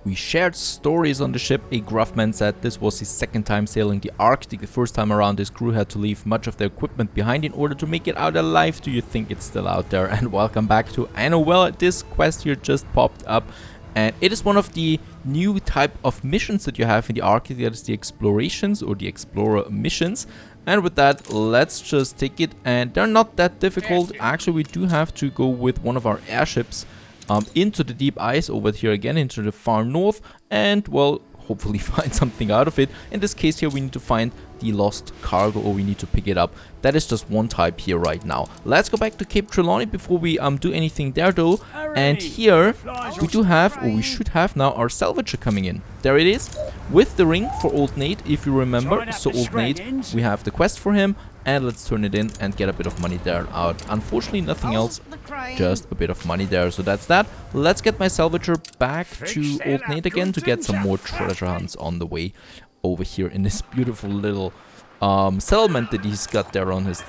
We shared stories on the ship. A Gruffman said this was his second time sailing the Arctic. The first time around, his crew had to leave much of their equipment behind in order to make it out alive. Do you think it's still out there? And welcome back to Anno. Well, this quest here just popped up, and it is one of the new type of missions that you have in the Arctic. That is the explorations or the explorer missions. And with that, let's just take it. And they're not that difficult. Actually, we do have to go with one of our airships into the deep ice over here again, into the far north, and well, hopefully find something out of it. In this case here, we need to find the lost cargo, or we need to pick it up. That is just one type here right now. Let's go back to Cape Trelawney before we do anything there though. And here we do have, or we should have now, our salvager coming in. There it is, with the ring for Old Nate, if you remember. So Old Nate, we have the quest for him, and let's turn it in and get a bit of money there out. Unfortunately, nothing else, just a bit of money there. So that's that. Let's get my salvager back to Old Nate again to get some more treasure hunts on the way over here in this beautiful little settlement that he's got there on his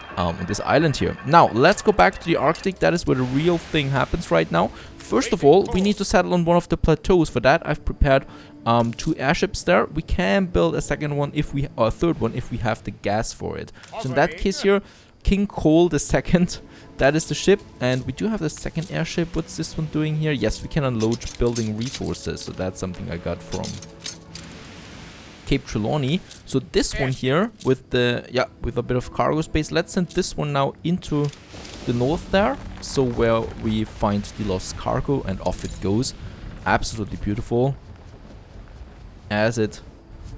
this island here. Now let's go back to the Arctic. That is where the real thing happens right now. First of all, we need to settle on one of the plateaus. For that, I've prepared 2 airships there. We can build a second one if we, or a third one if we have the gas for it. So in that case here, King Cole the second, that is the ship. And we do have the second airship. What's this one doing here? Yes, we can unload building resources. So that's something I got from Cape Trelawney. So this one here with the, yeah, with a bit of cargo space, let's send this one now into the north there, so where we find the lost cargo, and off it goes. Absolutely beautiful, as it,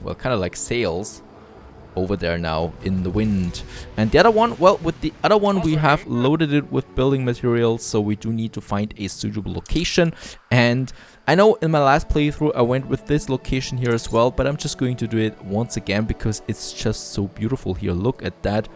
well, kind of like sails over there now in the wind. And the other one, well, with the other one we have loaded it with building materials, so we do need to find a suitable location. And I know in my last playthrough I went with this location here as well, but I'm just going to do it once again because it's just so beautiful here. Look at that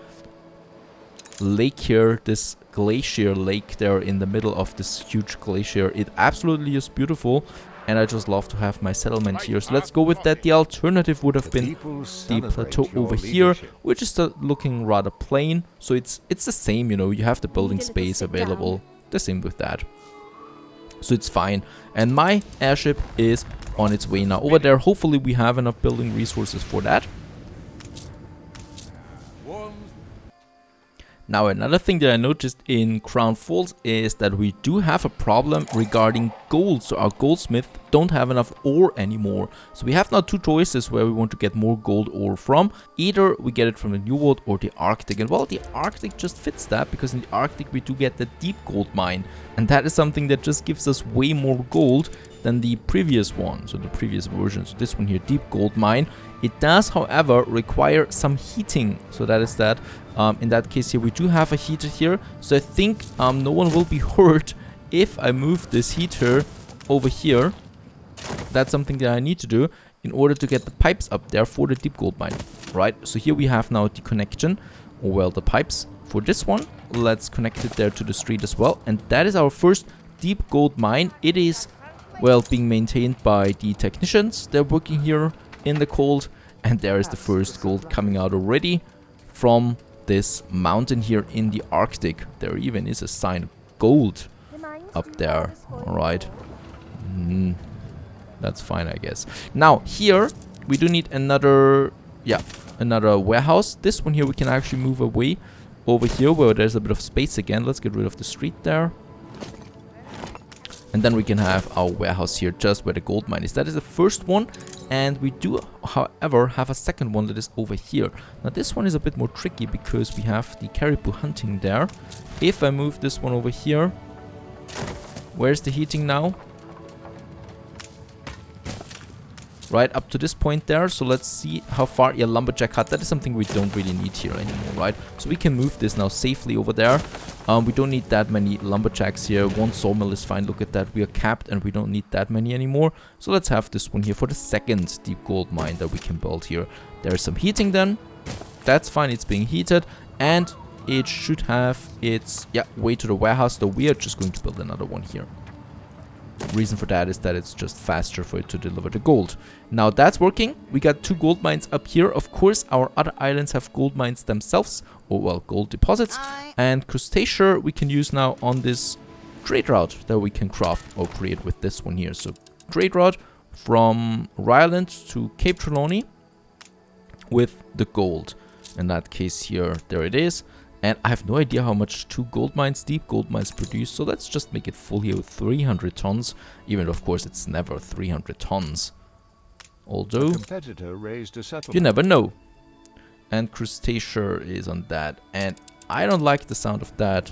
lake here, this glacier lake there in the middle of this huge glacier. It absolutely is beautiful, and I just love to have my settlement here. So let's go with that. The alternative would have been the plateau over here, which is looking rather plain. So it's the same, you know, you have the building space available, the same with that. So it's fine. And my airship is on its way now over there. Hopefully we have enough building resources for that. Now another thing that I noticed in Crown Falls is that we do have a problem regarding gold. So our goldsmith don't have enough ore anymore. So we have now 2 choices where we want to get more gold ore from. Either we get it from the New World or the Arctic. And well, the Arctic just fits that, because in the Arctic we do get the deep gold mine. And that is something that just gives us way more gold than the previous one, so the previous version. So this one here, deep gold mine. It does, however, require some heating. So that is that. In that case here, we do have a heater here. So I think no one will be hurt if I move this heater over here. That's something that I need to do in order to get the pipes up there for the deep gold mine, right? So here we have now the connection, or well, the pipes for this one. Let's connect it there to the street as well. And that is our first deep gold mine. It is, well, being maintained by the technicians. They're working here in the cold, and there is the first gold coming out already from this mountain here in the Arctic. There even is a sign of gold up there. All right, that's fine, I guess. Now here we do need another, yeah, another warehouse. This one here we can actually move away over here where there's a bit of space again. Let's get rid of the street there. And then we can have our warehouse here just where the gold mine is. That is the first one. And we do, however, have a second one that is over here. Now this one is a bit more tricky because we have the caribou hunting there. If I move this one over here, where's the heating now? Right up to this point there. So let's see how far. Yeah, lumberjack hut. That is something we don't really need here anymore, right? So we can move this now safely over there. We don't need that many lumberjacks here. 1 sawmill is fine. Look at that. We are capped and we don't need that many anymore. So let's have this one here for the second deep gold mine that we can build here. There's some heating then. That's fine. It's being heated. And it should have its, yeah, way to the warehouse. So we are just going to build another one here. Reason for that is that it's just faster for it to deliver the gold. Now that's working. We got 2 gold mines up here. Of course, our other islands have gold mines themselves, or well, gold deposits. And crustacea we can use now on this trade route that we can craft or create with this one here. So trade route from Ryland to Cape Trelawney with the gold. In that case here, there it is. And I have no idea how much 2 gold mines, deep gold mines produce. So let's just make it full here with 300 tons. Even though, of course, it's never 300 tons. Although, you never know. And Crustacea is on that. And I don't like the sound of that.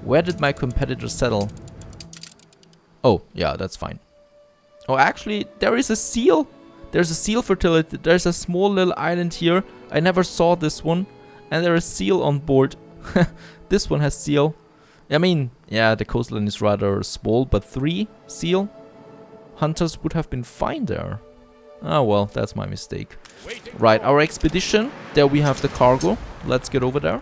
Where did my competitor settle? Oh, yeah, that's fine. Oh, actually, there is a seal. There's a seal fertility. There's a small little island here. I never saw this one. And there is seal on board. This one has seal. I mean, yeah, the coastline is rather small, but 3 seal hunters would have been fine there. Oh, well, that's my mistake. Right, our expedition. There we have the cargo. Let's get over there.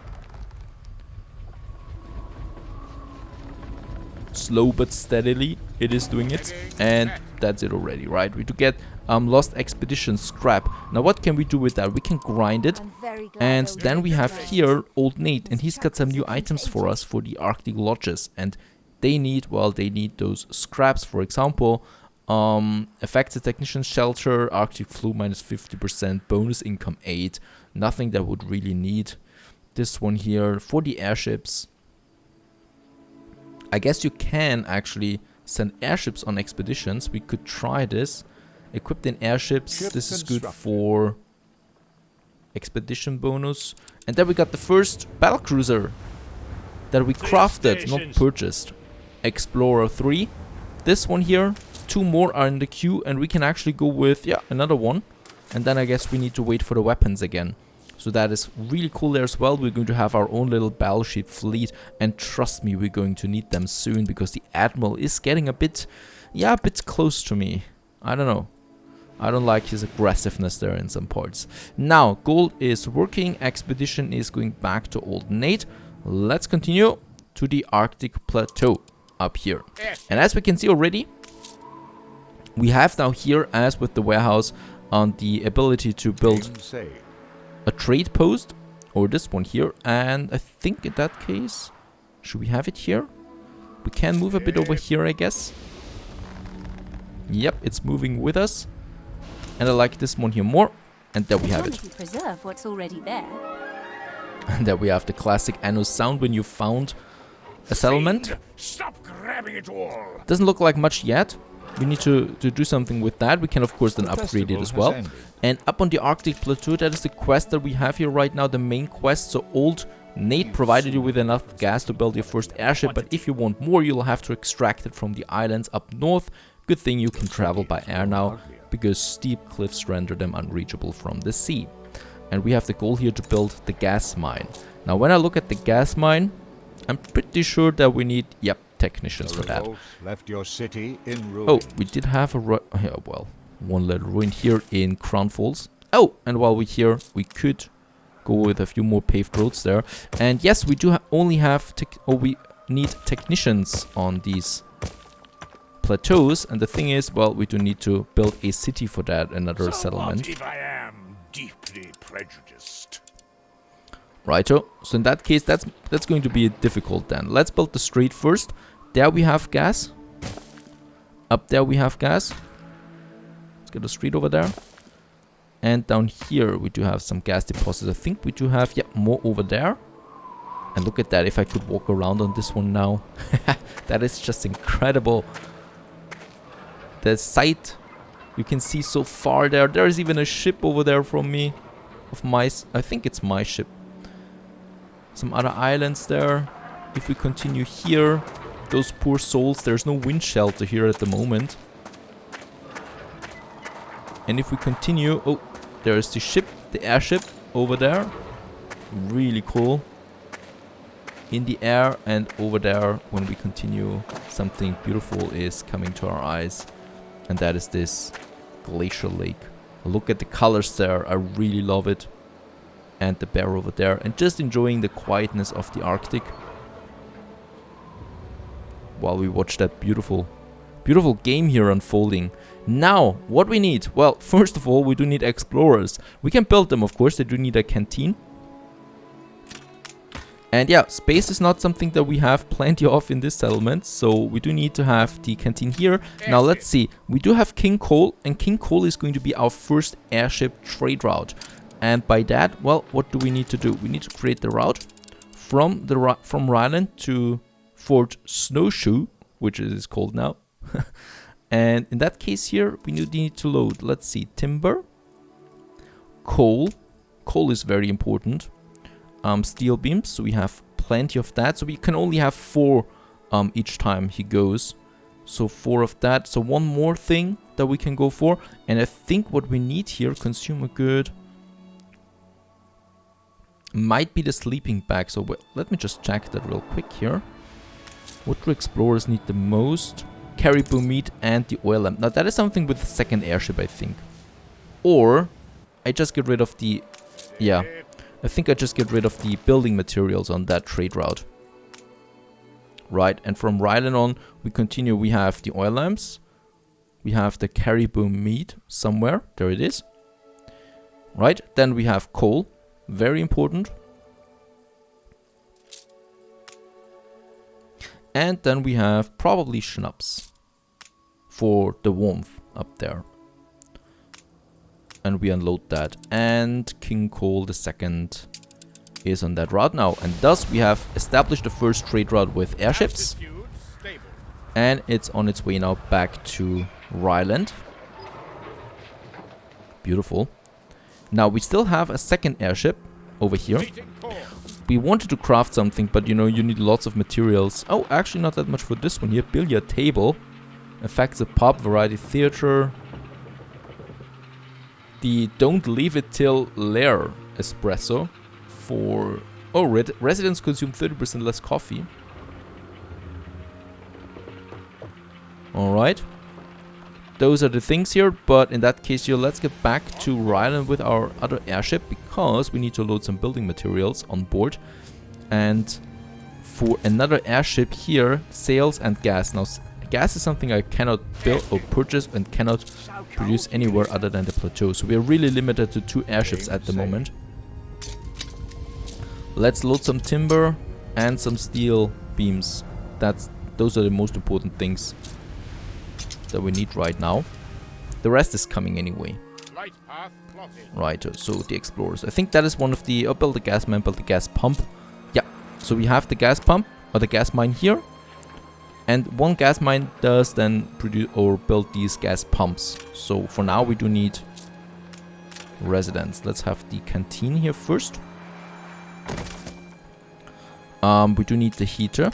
Slow but steadily, it is doing it. And that's it already, right? We do get lost expedition scrap. Now what can we do with that? We can grind it. And then we have here old Nate, and he's got some new items for us for the Arctic lodges. And they need, well, they need those scraps. For example, affected technician shelter, Arctic flu minus 50%, bonus income 8. Nothing that would really need. This one here for the airships. I guess you can actually send airships on expeditions. We could try this. Equipped in airships. This is good for expedition bonus. And then we got the first battlecruiser that we crafted, not purchased. Explorer 3. This one here. 2 more are in the queue, and we can actually go with, yeah, another one. And then I guess we need to wait for the weapons again. So that is really cool there as well. We're going to have our own little battleship fleet. And trust me, we're going to need them soon, because the Admiral is getting a bit, yeah, a bit close to me. I don't know. I don't like his aggressiveness there in some parts. Now, gold is working. Expedition is going back to old Nate. Let's continue to the Arctic Plateau up here. And as we can see already, we have now here, as with the warehouse, on the ability to build a trade post, or this one here. And I think in that case, should we have it here? We can move a bit over here, I guess. Yep, it's moving with us. And I like this one here more. And there we have it. Preserve what's already there. And there we have the classic Anno sound when you found a settlement. Stop grabbing it all. Doesn't look like much yet. We need to do something with that. We can, of course, then upgrade it as well. And up on the Arctic Plateau, that is the quest that we have here right now, the main quest. So old Nate provided you with enough gas to build your first airship, but if you want more, you'll have to extract it from the islands up north. Good thing you can travel by air now, because steep cliffs render them unreachable from the sea. And we have the goal here to build the gas mine. Now, when I look at the gas mine, I'm pretty sure that we need, yep, technicians for that. Left your city in ruins. Oh, we did have a yeah, well, one little ruin here in Crown Falls. Oh, and while we're here, we could go with a few more paved roads there. And yes, we do only have we need technicians on these plateaus. And the thing is, well, we do need to build a city for that, another settlement. What if I am deeply prejudiced? Righto. So in that case, that's going to be difficult then. Let's build the street first. There we have gas. Up there we have gas. Let's get a street over there. And down here we do have some gas deposits. I think we do have, yeah, more over there. And look at that, if I could walk around on this one now. That is just incredible. The sight you can see so far there. There is even a ship over there from me. Of my, I think it's my ship. Some other islands there. If we continue here, those poor souls, there's no wind shelter here at the moment. And if we continue, oh, there's the ship, the airship over there. Really cool. In the air, and over there, when we continue, something beautiful is coming to our eyes. And that is this glacial lake. Look at the colors there, I really love it. And the bear over there, and just enjoying the quietness of the Arctic while we watch that beautiful game here unfolding. Now, what we need? Well, first of all, we do need explorers. We can build them, of course. They do need a canteen. And yeah, space is not something that we have plenty of in this settlement, so we do need to have the canteen here. Now let's see, we do have King Cole, and King Cole is going to be our first airship trade route. And by that, well, what do we need to do? We need to create the route from Ryland to Fort Snowshoe, which it is called now. And in that case here, we need to load, let's see, timber, coal. Coal is very important. Steel beams, so we have plenty of that. So we can only have 4 each time he goes. So 4 of that. So one more thing that we can go for. And I think what we need here, consumer good, might be the sleeping bag. So let me just check that real quick here. What do explorers need the most? Caribou meat and the oil lamp. Now that is something with the second airship, I think. Or I just get rid of the... Yeah, I think I just get rid of the building materials on that trade route. Right, and from Ryland on, we continue. We have the oil lamps. We have the caribou meat somewhere. There it is. Right, then we have coal. Very important. And then we have probably schnapps for the warmth up there. And we unload that. And King Cole II is on that route now. And thus we have established the first trade route with airships. And it's on its way now back to Ryland. Beautiful. Now we still have a second airship over here. We wanted to craft something, but you know, you need lots of materials. Oh, actually not that much for this one here. Billiard table. Effects a pub, variety theater. The don't leave it till lair espresso for... Oh, residents consume 30% less coffee. Alright. Those are the things here, but in that case here, let's get back to Ryland with our other airship, because we need to load some building materials on board. And for another airship here, sails and gas. Now, gas is something I cannot build or purchase and cannot produce anywhere other than the plateau. So we are really limited to 2 airships at the moment. Let's load some timber and some steel beams. Those are the most important things that we need right now. The rest is coming anyway. Right, so the explorers. I think that is one of the... Oh, build the gas mine, build the gas pump. Yeah, so we have the gas pump, or the gas mine here. And one gas mine does then produce or build these gas pumps. So for now we do need residents. Let's have the canteen here first. We do need the heater.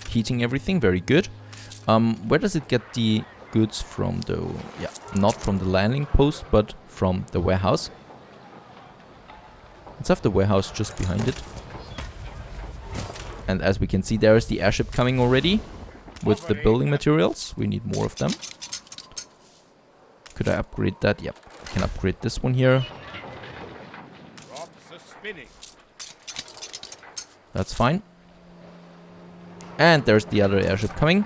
Heating everything, very good. Where does it get the goods from though? Yeah, not from the landing post, but from the warehouse. Let's have the warehouse just behind it. And as we can see, there is the airship coming already with the building materials. We need more of them. Could I upgrade that? Yep, I can upgrade this one here. That's fine. And there's the other airship coming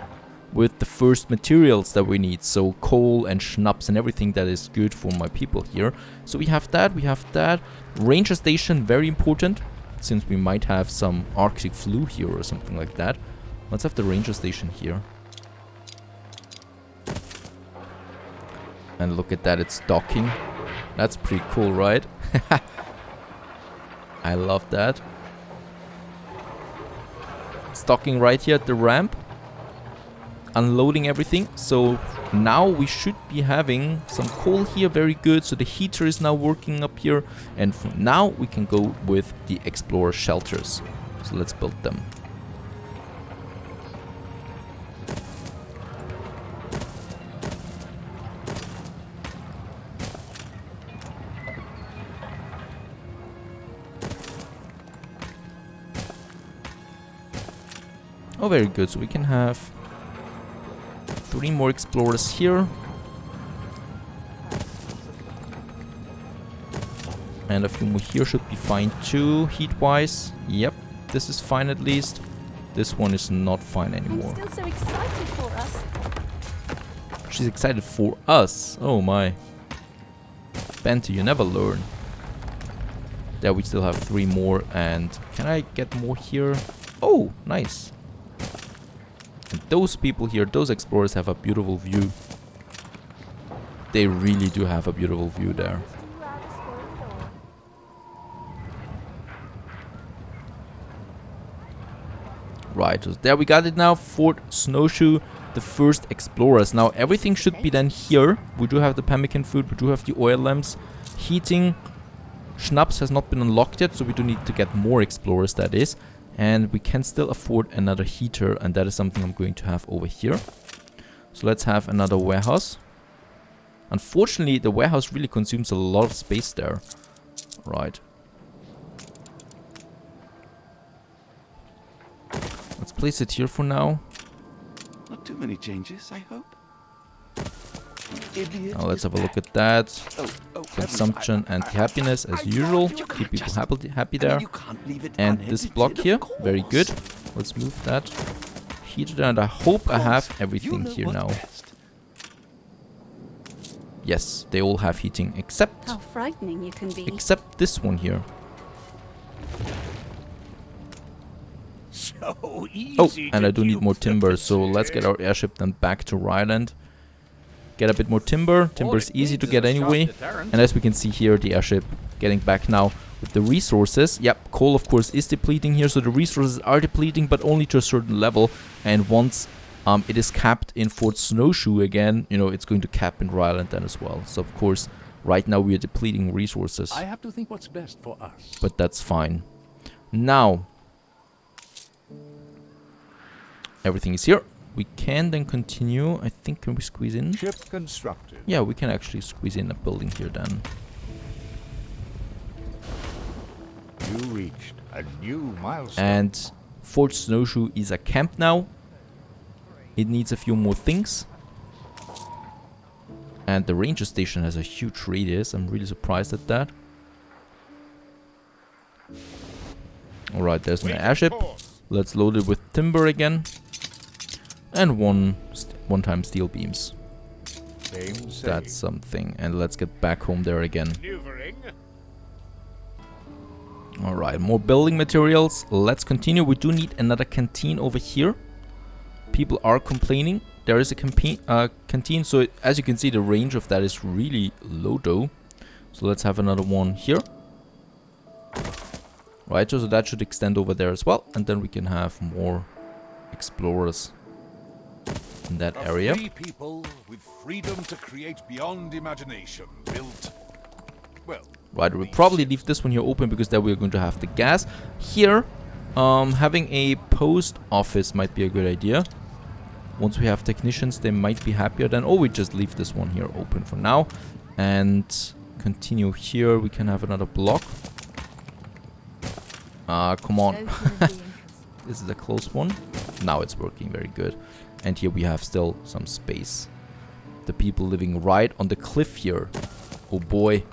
with the first materials that we need. So coal and schnapps and everything that is good for my people here. So we have that, we have that. Ranger station, very important, since we might have some Arctic flu here or something like that. Let's have the ranger station here. And look at that, it's docking. That's pretty cool, right? I love that. Docking right here at the ramp, unloading everything. So now we should be having some coal here, very good. So the heater is now working up here, and from now we can go with the explorer shelters. So let's build them. Oh, very good. So we can have 3 more explorers here. And a few more here should be fine too, heat-wise. Yep, this is fine at least. This one is not fine anymore. I'm still so excited for us. She's excited for us. Oh my. Bente, you never learn. There we still have 3 more. And can I get more here? Oh, nice. And those people here, those explorers have a beautiful view. They really do have a beautiful view there. Right, so there we got it now. Fort Snowshoe, the first explorers. Now everything should be then here. We do have the pemmican food, we do have the oil lamps. Heating, Schnapps has not been unlocked yet, so we do need to get more explorers, that is. And we can still afford another heater, and that is something I'm going to have over here. So let's have another warehouse. Unfortunately, the warehouse really consumes a lot of space there. Right. Let's place it here for now. Not too many changes, I hope. Now let's have a look at that. Consumption and happiness as usual. Keep people happy there. And this block here, very good. Let's move that. Heater, and I hope I have everything here now. Yes, they all have heating, except... How frightening you can be. Except this one here. So easy. Oh, and I do need more timber, so let's get our airship then back to Ryland. Get a bit more timber. Timber is easy to get anyway. And as we can see here, the airship getting back now with the resources. Yep, coal of course is depleting here, so the resources are depleting, but only to a certain level. And once it is capped in Fort Snowshoe again, you know, it's going to cap in Ryland then as well. So of course, right now we are depleting resources. I have to think what's best for us. But that's fine. Now, everything is here. We can then continue. I think, can we squeeze in? Ship constructed. Yeah, we can actually squeeze in a building here then. You reached a new milestone. And Fort Snowshoe is a camp now. It needs a few more things. And the ranger station has a huge radius. I'm really surprised at that. Alright, there's an airship. Let's load it with timber again. And one-time steel beams. That's something. And let's get back home there again. Alright, more building materials. Let's continue. We do need another canteen over here. People are complaining. There is a canteen, so as you can see, the range of that is really low though. So let's have another one here. Right, so that should extend over there as well. And then we can have more explorers in that area. Free people with freedom to create beyond imagination built, well... Right, we'll probably leave this one here open because there we're going to have the gas. Here, having a post office might be a good idea. Once we have technicians, they might be happier then. Oh, we just leave this one here open for now. And continue here. We can have another block. Come on. This is a close one. Now it's working very good. And here we have still some space. The people living right on the cliff here. Oh boy.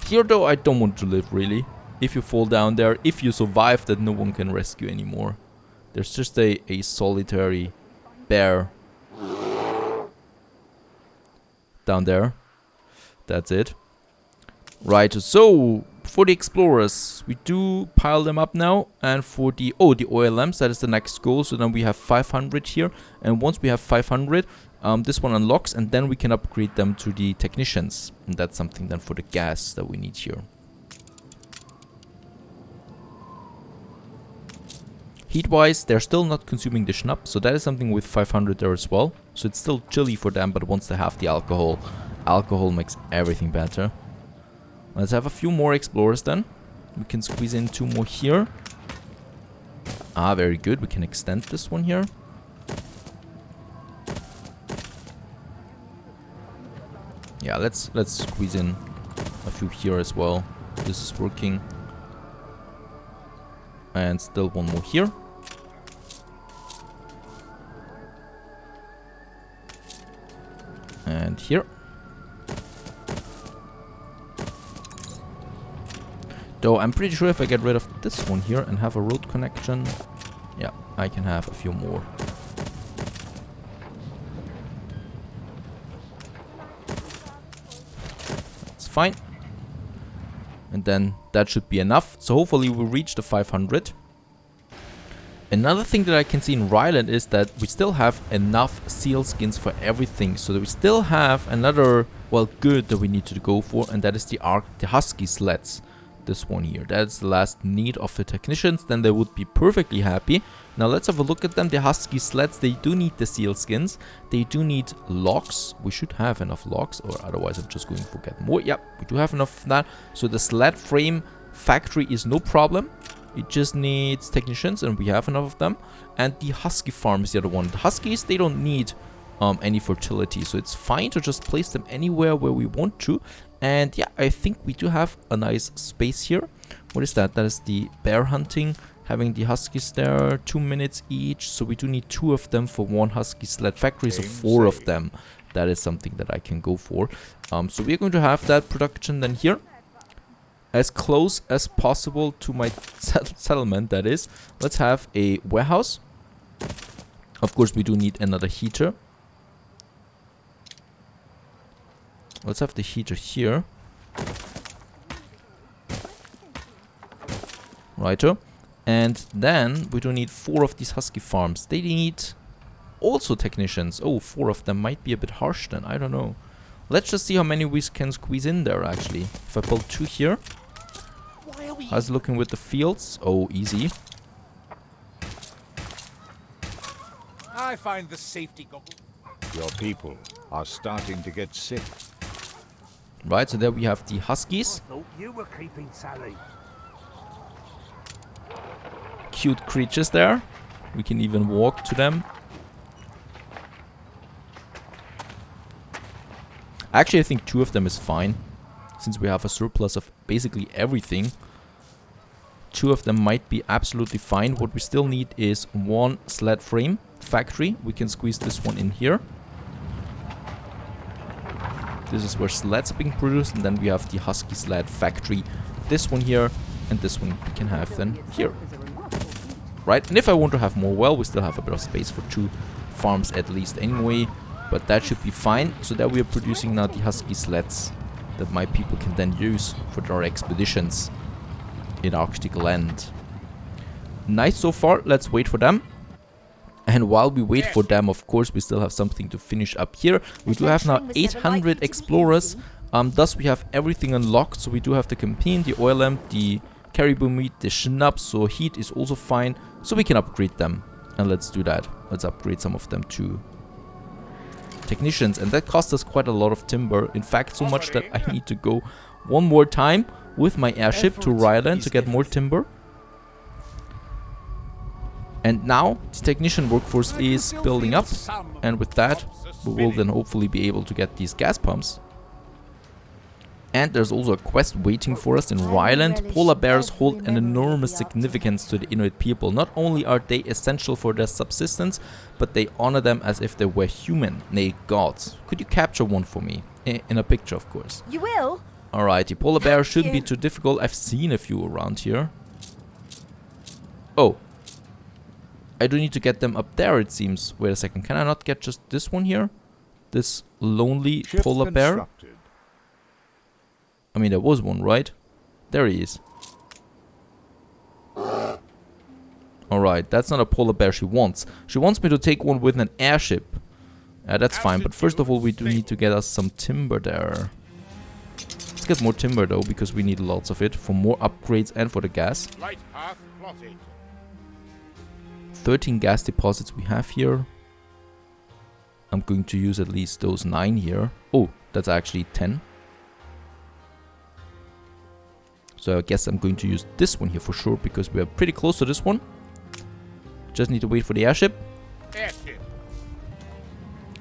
Here though, I don't want to live really. If you fall down there, if you survive, that no one can rescue anymore. There's just a solitary bear down there. That's it. Right, so for the explorers, we do pile them up now. And for the oil lamps, that is the next goal. So then we have 500 here. And once we have 500, this one unlocks, and then we can upgrade them to the technicians. And that's something then for the gas that we need here. Heat-wise, they're still not consuming the schnapp, so that is something with 500 there as well. So it's still chilly for them, but once they have the alcohol, alcohol makes everything better. Let's have a few more explorers then. We can squeeze in 2 more here. Ah, very good. We can extend this one here. Yeah, let's squeeze in a few here as well. This is working. And still one more here. And here. Though I'm pretty sure if I get rid of this one here and have a road connection, yeah, I can have a few more. That's fine. And then that should be enough. So hopefully we'll reach the 500. Another thing that I can see in Ryland is that we still have enough seal skins for everything. So that we still have another, well, good that we need to go for. And that is the Husky sleds. This one here. That's the last need of the technicians. Then they would be perfectly happy. Now let's have a look at them. The Husky sleds, they do need the seal skins. They do need logs. We should have enough logs, or otherwise I'm just going to get more. Yep, we do have enough of that. So the sled frame factory is no problem. It just needs technicians, and we have enough of them. And the Husky farm is the other one. The Huskies, they don't need any fertility, so it's fine to just place them anywhere where we want to. And yeah, I think we do have a nice space here. What is that? That is the bear hunting. Having the Huskies there, 2 minutes each. So we do need 2 of them for one Husky sled factory. So 4 of them. That is something that I can go for. So we're going to have that production then here. As close as possible to my settlement, that is. Let's have a warehouse. Of course, we do need another heater. Let's have the heater here. Righto. And then we do need 4 of these Husky farms. They need also technicians. Oh, 4 of them might be a bit harsh then. I don't know. Let's just see how many we can squeeze in there actually. If I build 2 here. How's it looking with the fields? Oh, easy. I find the safety goggles. Your people are starting to get sick. Right, so there we have the Huskies. Thought you were keeping Sally. Cute creatures there. We can even walk to them. Actually, I think 2 of them is fine. Since we have a surplus of basically everything. 2 of them might be absolutely fine. What we still need is 1 sled frame factory. We can squeeze this one in here. This is where sleds are being produced. And then we have the Husky sled factory. This one here. And this one we can have then here. Right, and if I want to have more, well, we still have a bit of space for 2 farms at least anyway. But that should be fine. So that we are producing now the Husky sleds that my people can then use for their expeditions in Arctic land. Nice so far. Let's wait for them. And while we wait for them, of course, we still have something to finish up here. We do have now 800 explorers. Thus, we have everything unlocked. So we do have the campaign, the oil lamp, the caribou meat, the schnapps. So heat is also fine. So we can upgrade them. And let's do that. Let's upgrade some of them to technicians. And that costs us quite a lot of timber. In fact, so much that I need to go one more time with my airship to Ryland to get more timber. And now the technician workforce is building up, and with that we will then hopefully be able to get these gas pumps. And there's also a quest waiting for us in Ryland. Polar bears hold an enormous significance to the Inuit people. Not only are they essential for their subsistence, but they honor them as if they were human, nay gods. Could you capture one for me? In a picture, of course. You will? Alrighty, polar bear shouldn't be too difficult. I've seen a few around here. Oh. I do need to get them up there, it seems. Wait a second, can I not get just this one here? This lonely Ship polar bear? constructed. I mean, there was one, right? There he is. Alright, that's not a polar bear she wants. She wants me to take one with an airship. That's fine, but first of all, we do need to get us some timber there. Let's get more timber, though, because we need lots of it for more upgrades and for the gas. Light path plotted. 13 gas deposits we have here. I'm going to use at least those 9 here. Oh, that's actually 10. So I guess I'm going to use this one here for sure, because we are pretty close to this one. Just need to wait for the airship. Airship.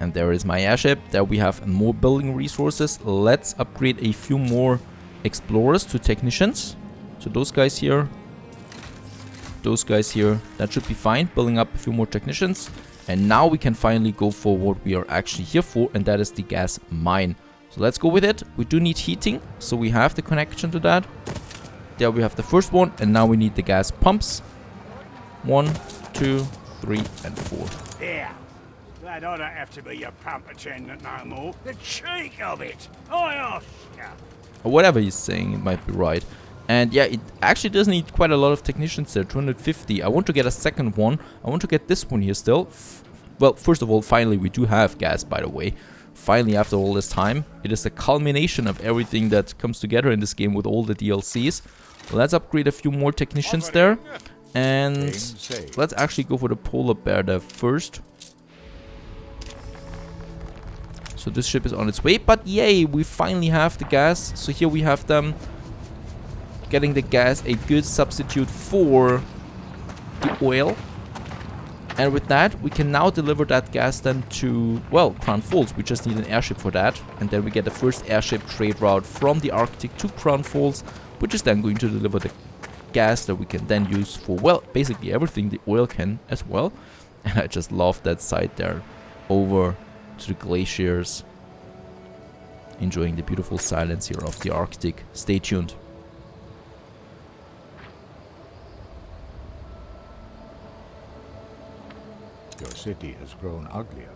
And there is my airship. There we have more building resources. Let's upgrade a few more explorers to technicians. So those guys here. Those guys here. That should be fine. Building up a few more technicians. And now we can finally go for what we are actually here for. And that is the gas mine. So let's go with it. We do need heating. So we have the connection to that. There we have the first one. And now we need the gas pumps. 1, 2, 3, and 4. There. Glad I don't have to be your pump attendant no more. The cheek of it! I ask ya. Or whatever he's saying, it might be right. And yeah, it actually does need quite a lot of technicians there, 250. I want to get a second one. I want to get this one here still. Well, first of all, finally we do have gas, by the way. Finally, after all this time. It is the culmination of everything that comes together in this game with all the DLCs. Let's upgrade a few more technicians there. And let's actually go for the polar bear there first. So this ship is on its way. But yay, we finally have the gas. So here we have them getting the gas, a good substitute for the oil. And with that, we can now deliver that gas then to, well, Crown Falls. We just need an airship for that. And then we get the first airship trade route from the Arctic to Crown Falls, which is then going to deliver the gas that we can then use for, well, basically everything the oil can as well. And I just love that side there over to the glaciers. Enjoying the beautiful silence here of the Arctic. Stay tuned. Your city has grown uglier.